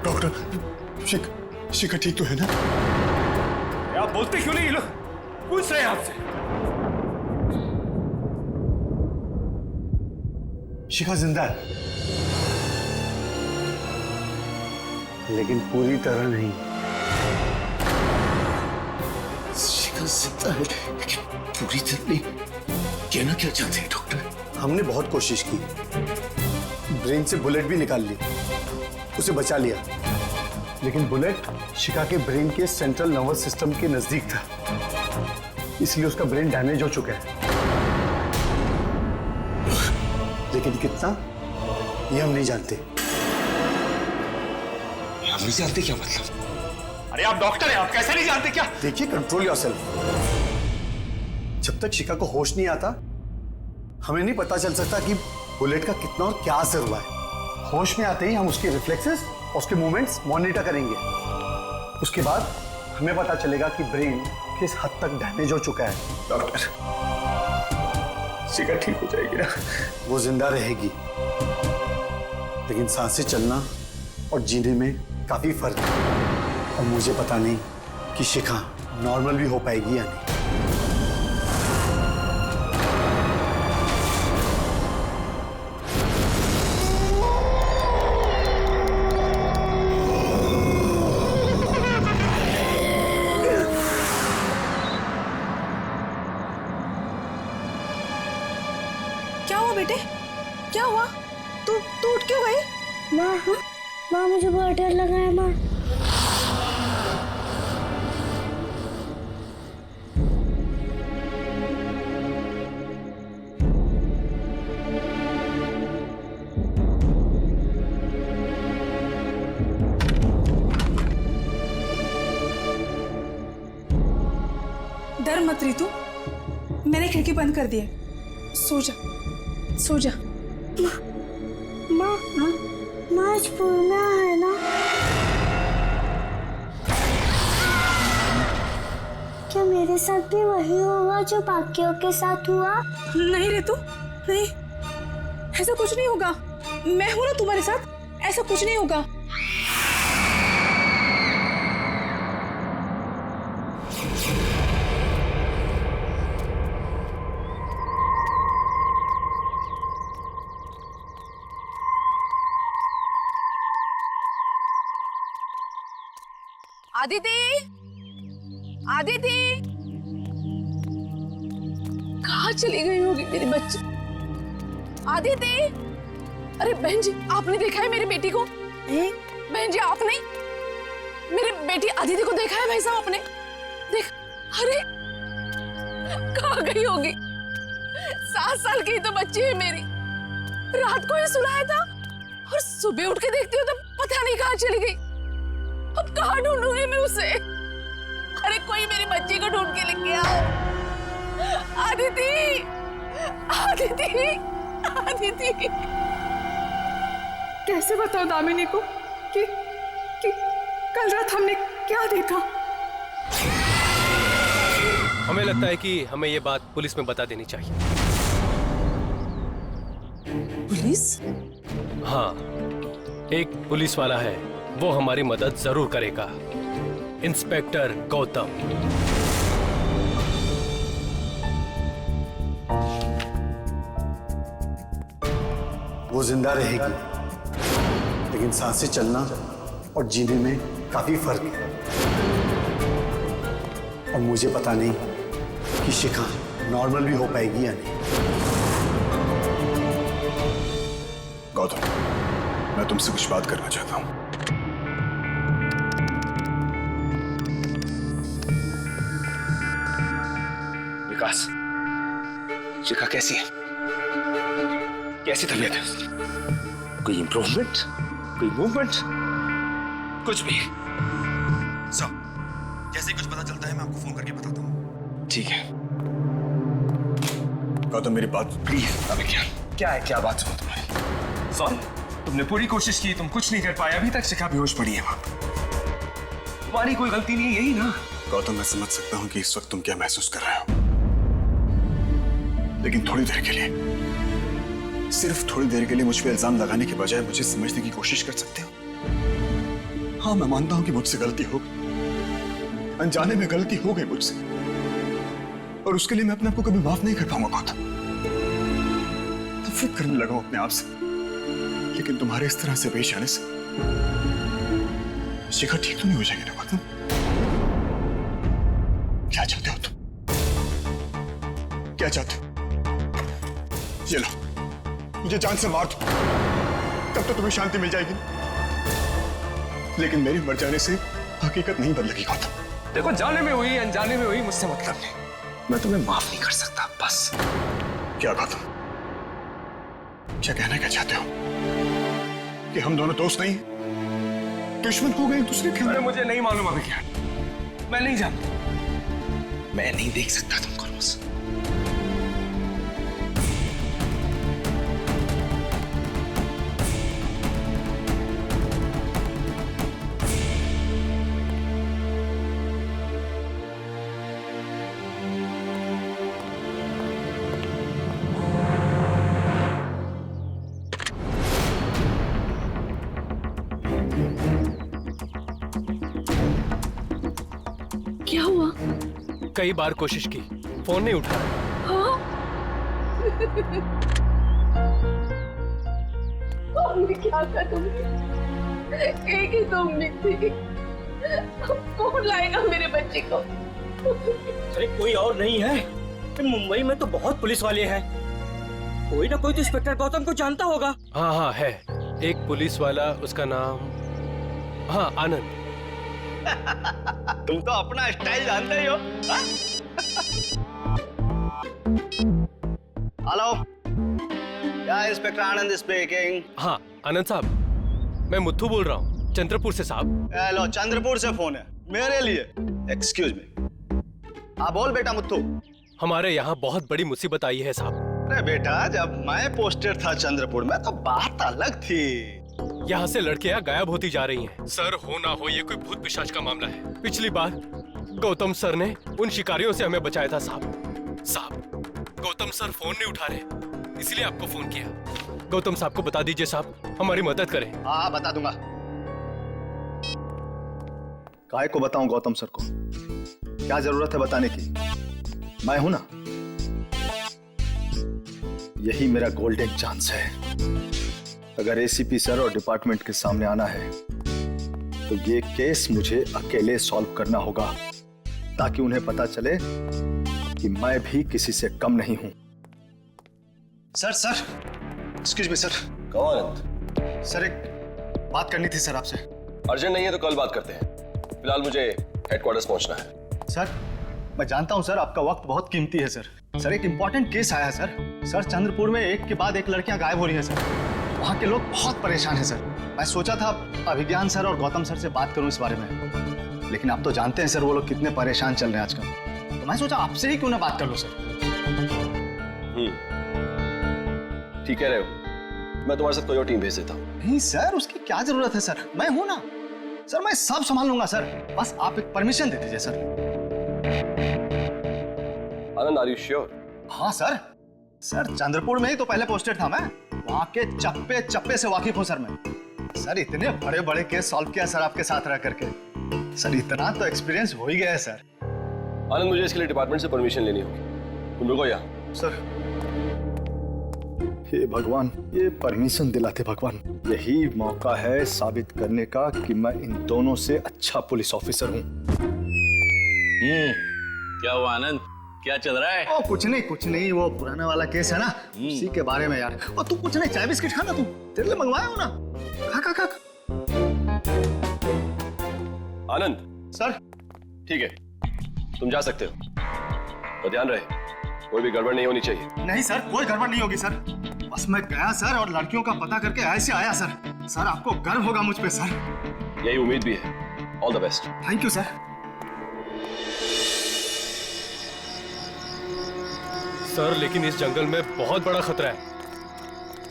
Doctor, शिखा ठीक तो है ना? आप बोलते क्यों नहीं? ये लोग पूछ रहे हैं आपसे। शिखा जिंदा है, लेकिन पूरी तरह नहीं। शिखा जिंदा है लेकिन पूरी तरह नहीं। कहना क्या चाहते हैं डॉक्टर? हमने बहुत कोशिश की, ब्रेन से बुलेट भी निकाल ली, उसे बचा लिया, लेकिन बुलेट शिखा के ब्रेन के सेंट्रल नर्वस सिस्टम के नजदीक था, इसलिए उसका ब्रेन डैमेज हो चुका है। लेकिन कितना, ये हम नहीं जानते। हम नहीं जानते क्या मतलब? अरे आप डॉक्टर हैं, आप कैसे नहीं जानते क्या? देखिए, कंट्रोल योरसेल्फ। जब तक शिखा को होश नहीं आता, हमें नहीं पता चल सकता कि बुलेट का कितना और क्या असर हुआ है। होश में आते ही हम उसके रिफ्लेक्सेस और उसके मूवमेंट्स मॉनिटर करेंगे। उसके बाद हमें पता चलेगा कि ब्रेन किस हद तक डैमेज हो चुका है। डॉक्टर, शिखा ठीक हो जाएगी ना? वो जिंदा रहेगी, लेकिन सांसें चलना और जीने में काफी फर्क है। और मुझे पता नहीं कि शिखा नॉर्मल भी हो पाएगी या नहीं। क्या हुआ बेटे? क्या हुआ? तू उठ क्यों गई? माँ मुझे बहुत डर लगा है माँ। डर मत रीतू, मैंने खिड़की बंद कर दी है। सो जा, सो जा। माँ आज पूर्णिमा है ना? क्या मेरे साथ भी वही होगा जो बाकियों के साथ हुआ? नहीं रीतू, नहीं, ऐसा कुछ नहीं होगा। मैं हूं ना तुम्हारे साथ, ऐसा कुछ नहीं होगा। आदिति, आदिति, कहाँ चली गई होगी मेरी बच्ची? आदिति, अरे बहन जी, आपने देखा है मेरी बेटी को? बहन जी, आपने मेरी बेटी आदिति को देखा है? भाई साहब आपने देख? अरे कहाँ गई होगी? 7 साल की तो बच्ची है मेरी। रात को ही सुलाया था और सुबह उठ के देखती हूँ तो पता नहीं कहाँ चली गई। अब कहाँ ढूंढूंगी मैं उसे? अरे कोई मेरी बच्ची को ढूंढ के लेके आओ। आदिति, आदिति, आदिति। कैसे बताओ दामिनी को कि कल रात हमने क्या देखा? हमें लगता है कि हमें ये बात पुलिस में बता देनी चाहिए। पुलिस? हाँ, एक पुलिस वाला है, वो हमारी मदद जरूर करेगा। इंस्पेक्टर गौतम। वो जिंदा रहेगी, लेकिन सांसें चलना और जीने में काफी फर्क है। और मुझे पता नहीं कि शिखा नॉर्मल भी हो पाएगी या नहीं। गौतम, मैं तुमसे कुछ बात करना चाहता हूं। विकास, शिखा कैसी है? कैसी तबीयत है उसकी? कोई इंप्रूवमेंट, कोई मूवमेंट, कुछ भी? सर, जैसे ही कुछ पता चलता है मैं आपको फोन करके बताता हूँ। ठीक है। गौतम, मेरी बात प्लीज। अबे क्या है, क्या बात सुनो तुम्हारी? सॉरी, तुमने पूरी कोशिश की, तुम कुछ नहीं कर पाए। अभी तक शिखा बेहोश पड़ी है वहां। तुम्हारी कोई गलती नहीं है, यही ना? गौतम, मैं समझ सकता हूँ कि इस वक्त तुम क्या महसूस कर रहे हो, लेकिन थोड़ी देर के लिए, सिर्फ थोड़ी देर के लिए मुझ पे इल्जाम लगाने के बजाय मुझे समझने की कोशिश कर सकते हो? हाँ, मैं मानता हूं कि मुझसे गलती हो गई, अनजाने में गलती हो गई मुझसे, और उसके लिए मैं अपने आप को कभी माफ नहीं कर पाऊंगा गौतम। नफरत करने लगा हूं अपने आप से, लेकिन तुम्हारे इस तरह से पेश आने से शिखा ठीक तो नहीं हो जाएगी ना गौतम? क्या चाहते हो तुम? क्या चाहते हो? ये लो, मुझे जान से मार दो, तब तो तुम्हें शांति मिल जाएगी, लेकिन मेरे मर जाने से हकीकत नहीं बदलेगी गौतम। देखो, जाने में हुई अनजाने में हुई मुझसे मतलब नहीं, मैं तुम्हें माफ नहीं कर सकता बस। क्या गौतम, क्या कहना क्या चाहते हो? कि हम दोनों दोस्त नहीं, दुश्मन हो गए एक दूसरे के? अरे मुझे नहीं मालूम अभी क्या, मैं नहीं जानता, मैं नहीं देख सकता तुमको रोज। क्या हुआ? कई बार कोशिश की, फोन नहीं उठा। हाँ? तुमने क्या करूंगी? एक ही तो उम्मीद थी, कौन लाएगा मेरे बच्चे को? अरे कोई और नहीं है, मुंबई में तो बहुत पुलिस वाले हैं, कोई ना कोई तो इंस्पेक्टर गौतम को जानता होगा। हाँ हाँ है, एक पुलिस वाला, उसका नाम, हाँ आनंद। तुम तो अपना स्टाइल जानते ही हो। हेलो, क्या इंस्पेक्टर आनंद स्पीकिंग? हाँ आनंद साहब, मैं मुथ्थू बोल रहा हूँ, चंद्रपुर से साहब। हेलो, चंद्रपुर से फोन है मेरे लिए। Excuse me. हाँ बोल बेटा मुथ्थू। हमारे यहाँ बहुत बड़ी मुसीबत आई है साहब। अरे बेटा, जब मैं पोस्टेड था चंद्रपुर में तो बात अलग थी। यहाँ से लड़कियाँ गायब होती जा रही हैं। सर, हो ना हो ये कोई भूत पिशाच का मामला है। पिछली बार गौतम सर ने उन शिकारियों से हमें बचाया था साहब। गौतम सर फोन नहीं उठा रहे, इसलिए आपको फोन किया। गौतम साहब को बता दीजिए साहब, हमारी मदद करें। हाँ बता दूंगा। काहे को बताऊं गौतम सर को? क्या जरूरत है बताने की? मैं हूं ना, यही मेरा गोल्डन चांस है। अगर एसीपी सर और डिपार्टमेंट के सामने आना है तो ये केस मुझे अकेले सॉल्व करना होगा, ताकि उन्हें पता चले कि मैं भी किसी से कम नहीं हूं। Sir excuse me sir. कौन? सर एक बात करनी थी सर आपसे। अर्जेंट नहीं है तो कल बात करते हैं, फिलहाल मुझे हेडक्वार्टर्स पहुंचना है। सर मैं जानता हूं सर, आपका वक्त बहुत कीमती है सर। सर एक इंपॉर्टेंट केस आया है सर। सर चंद्रपुर में एक के बाद एक लड़कियां गायब हो रही हैं सर। वहाँ के लोग बहुत परेशान हैं सर। मैं सोचा था अभिज्ञान सर और गौतम सर से बात करूं इस बारे में, लेकिन आप तो जानते हैं सर वो लोग कितने परेशान चल रहे हैं आजकल। तो मैं सोचा आपसे ही क्यों ना बात कर लो सर। ठीक कह रहे हो, मैं तुम्हारे साथ कोई और टीम भेज देता हूँ। नहीं सर, उसकी क्या जरूरत है सर, मैं हूं ना सर, मैं सब संभाल लूंगा सर। बस आप एक परमिशन दे दीजिए sir. Anand, are you sure? हाँ सर। सर चंद्रपुर में ही तो पहले पोस्टेड था मैं, वहां के चप्पे चप्पे से वाकिफ हूं सर मैं। सर इतने बड़े बड़े केस सॉल्व किया सर आपके साथ रह करके। सर इतना तो एक्सपीरियंस हो ही गया है सर। आनंद, मुझे इसके लिए डिपार्टमेंट से परमिशन लेनी होगी, तुम रुको यहाँ। सर हे भगवान, ये परमिशन दिलाते भगवान। यही मौका है साबित करने का कि मैं इन दोनों से अच्छा पुलिस ऑफिसर हूँ। क्या हुआ आनंद, क्या चल रहा है? ओ कुछ नहीं, वो पुराना वाला केस है ना, उसी के बारे में यार। और तू कुछ नहीं, चाय बिस्किट खाना, तू तेरे लिए मंगवाया हो ना, खा। आनंद सर ठीक है, तुम जा सकते हो, तो ध्यान रहे कोई भी गड़बड़ नहीं होनी चाहिए। नहीं सर, कोई गड़बड़ नहीं होगी सर। बस मैं गया सर और लड़कियों का पता करके ऐसे आया सर। सर आपको गर्व होगा मुझ पे सर। यही उम्मीद भी है। All the best. Thank you sir. Sir लेकिन इस जंगल में बहुत बड़ा खतरा है।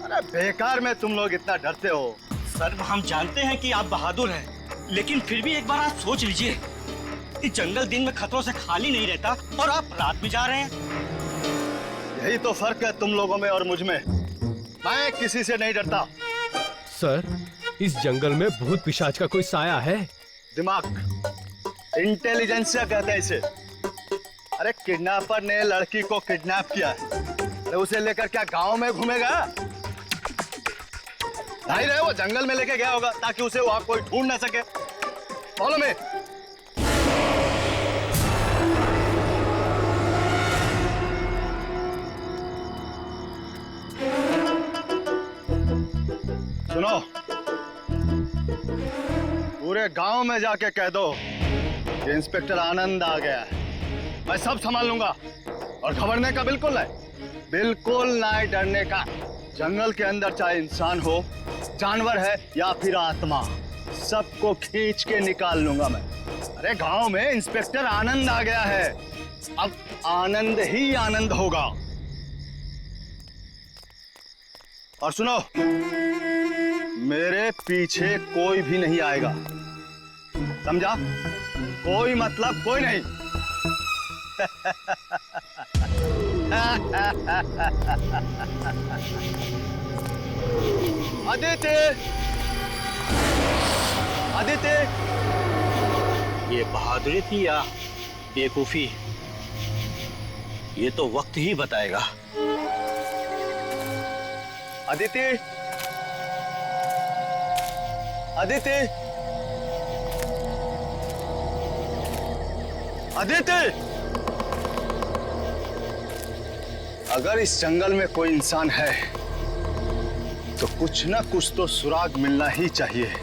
अरे बेकार में तुम लोग इतना डरते हो। सर हम जानते हैं कि आप बहादुर हैं, लेकिन फिर भी एक बार आप सोच लीजिए, इस जंगल दिन में खतरों से खाली नहीं रहता और आप रात में जा रहे हैं। यही तो फर्क है तुम लोगों में और मुझ में। मैं किसी से नहीं डरता। सर इस जंगल में भूत पिशाच का कोई साया है? दिमाग, इंटेलिजेंसिया कहते हैं इसे। अरे किडनैपर ने लड़की को किडनैप किया है, अरे उसे लेकर क्या गांव में घूमेगा? जाहिर है वो जंगल में लेके गया होगा ताकि उसे वहां कोई ढूंढ ना सके। Follow me. सुनो, पूरे गांव में जाके कह दो कि इंस्पेक्टर आनंद आ गया है। मैं सब संभाल लूंगा और घबराने का बिल्कुल नहीं डरने का। जंगल के अंदर चाहे इंसान हो, जानवर है या फिर आत्मा, सबको खींच के निकाल लूंगा मैं। अरे गांव में इंस्पेक्टर आनंद आ गया है, अब आनंद ही आनंद होगा। और सुनो, मेरे पीछे कोई भी नहीं आएगा, समझा? कोई मतलब कोई नहीं। आदित्य, आदित्य, ये बहादुरी थी या बेवकूफी, ये तो वक्त ही बताएगा। आदित्य, आदित्य, आदित्य, अगर इस जंगल में कोई इंसान है तो कुछ ना कुछ तो सुराग मिलना ही चाहिए।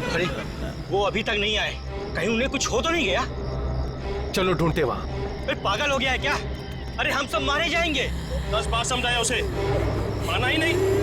अरे वो अभी तक नहीं आए, कहीं उन्हें कुछ हो तो नहीं गया? चलो ढूंढते वहां। अरे पागल हो गया है क्या? अरे हम सब मारे जाएंगे। 10 बार समझाया उसे, माना ही नहीं।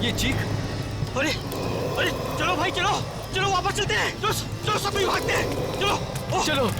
ये चीख! अरे अरे चलो भाई, चलो चलो वापस चलते हैं। चलो चलो सब भागते हैं, चलो चलो।